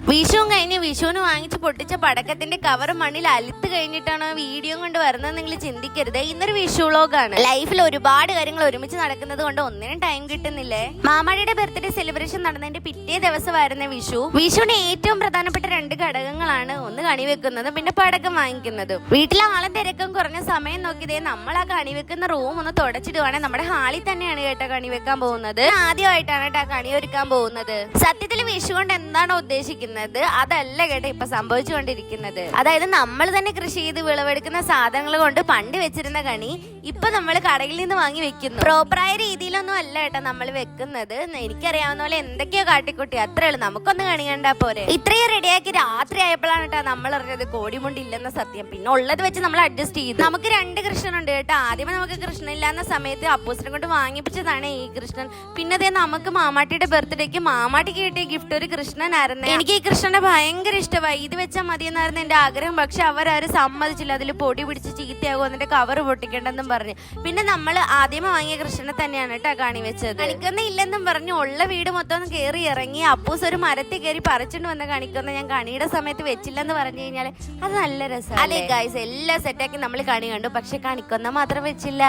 വിഷുവും കഴിഞ്ഞ് വിഷുവിന് വാങ്ങിച്ച് പൊട്ടിച്ച പടക്കത്തിന്റെ കവർ മണ്ണിൽ അലുത്ത് കഴിഞ്ഞിട്ടാണ് വീഡിയോ കൊണ്ട് വരുന്നത് നിങ്ങൾ ചിന്തിക്കരുത്. ഇന്നൊരു വിഷു വ്ളോഗാണ്. ലൈഫിൽ ഒരുപാട് കാര്യങ്ങൾ ഒരുമിച്ച് നടക്കുന്നത് കൊണ്ട് ഒന്നിനും ടൈം കിട്ടുന്നില്ലേ. മാമാടിയുടെ ബർത്ത്ഡേ സെലിബ്രേഷൻ നടന്നതിന്റെ പിറ്റേ ദിവസമായിരുന്ന വിഷു. വിഷുവിന് ഏറ്റവും പ്രധാനപ്പെട്ട രണ്ട് ഘടകങ്ങളാണ്, ഒന്ന് കണി വെക്കുന്നതും പിന്നെ പടക്കം വാങ്ങിക്കുന്നതും. വീട്ടിലെ ആളും തിരക്കും കുറഞ്ഞ സമയം നോക്കിയതേ നമ്മൾ ആ കണി വെക്കുന്ന റൂം ഒന്ന് തുടച്ചിടുവാണെങ്കിൽ നമ്മുടെ ഹാളിൽ തന്നെയാണ് കേട്ടോ കണി വെക്കാൻ പോകുന്നത്. ആദ്യമായിട്ടാണ് കേട്ടോ കണി ഒരുക്കാൻ പോകുന്നത്. സത്യത്തിൽ വിഷു കൊണ്ട് എന്താണ് ഉദ്ദേശിക്കുന്നത് അതല്ല കേട്ടോ ഇപ്പൊ സംഭവിച്ചുകൊണ്ടിരിക്കുന്നത്. അതായത് നമ്മൾ തന്നെ കൃഷി ചെയ്ത് വിളവെടുക്കുന്ന സാധനങ്ങൾ കൊണ്ട് പണ്ട് വെച്ചിരുന്ന കണി ഇപ്പൊ നമ്മൾ കടയിൽ നിന്ന് വാങ്ങി വെക്കുന്നു. പ്രോപ്പറായ രീതിയിലൊന്നും അല്ല കേട്ടോ നമ്മൾ വെക്കുന്നത്. എനിക്കറിയാവുന്ന പോലെ എന്തൊക്കെയോ കാട്ടിക്കുട്ടി അത്രേ ഉള്ളൂ. നമുക്കൊന്ന് കണി കണ്ടാ പോരെ. ഇത്രയും റെഡിയാക്കി രാത്രി ആയപ്പോഴാണ് കേട്ടോ നമ്മൾ അറിഞ്ഞത് കോടിമുണ്ട് ഇല്ലെന്ന സത്യം. പിന്നെ ഉള്ളത് വെച്ച് നമ്മൾ അഡ്ജസ്റ്റ് ചെയ്തു. നമുക്ക് രണ്ട് കൃഷ്ണനുണ്ട് കേട്ടോ. ആദ്യമേ നമുക്ക് കൃഷ്ണൻ ഇല്ലാന്ന സമയത്ത് അപ്പൂസിനെ കൊണ്ട് വാങ്ങിപ്പിച്ചതാണ് ഈ കൃഷ്ണൻ. പിന്നെ അതേ നമുക്ക് മാമാട്ടിയുടെ ബർത്ത്ഡേക്ക് മാമാട്ടിക്ക് കിട്ടിയ ഗിഫ്റ്റ് ഒരു കൃഷ്ണനായിരുന്നു. എനിക്ക് ഈ കൃഷ്ണനെ ഭയങ്കര ഇഷ്ടമായി. ഇത് വെച്ചാൽ മതിയെന്നായിരുന്നു എന്റെ ആഗ്രഹം. പക്ഷെ അവരാരും സമ്മതിച്ചില്ല. അതിൽ പൊടി പിടിച്ച് ചീത്തയാകും, അതിന്റെ കവർ പൊട്ടിക്കണ്ടെന്നും പറഞ്ഞു. പിന്നെ നമ്മൾ ആദ്യമേ വാങ്ങിയ കൃഷ്ണനെ തന്നെയാണ് കേട്ടോ കണി വെച്ചത്. കണിക്കൊന്ന ഇല്ലെന്നും പറഞ്ഞു ഉള്ള വീട് മൊത്തം കയറി ഇറങ്ങി. അപ്പൂസ് ഒരു മരത്തിൽ കയറി പറിച്ചിട്ട് വന്ന കണിക്കൊന്ന ഞാൻ കണിയുടെ സമയത്ത് വെച്ചില്ലെന്ന് പറഞ്ഞു കഴിഞ്ഞാൽ അത് നല്ല രസം അല്ലേ ഗൈസ്. എല്ലാം സെറ്റാക്കി നമ്മൾ കണി കണ്ടു, പക്ഷെ കണിക്കൊന്ന മാത്രം വെച്ചില്ല.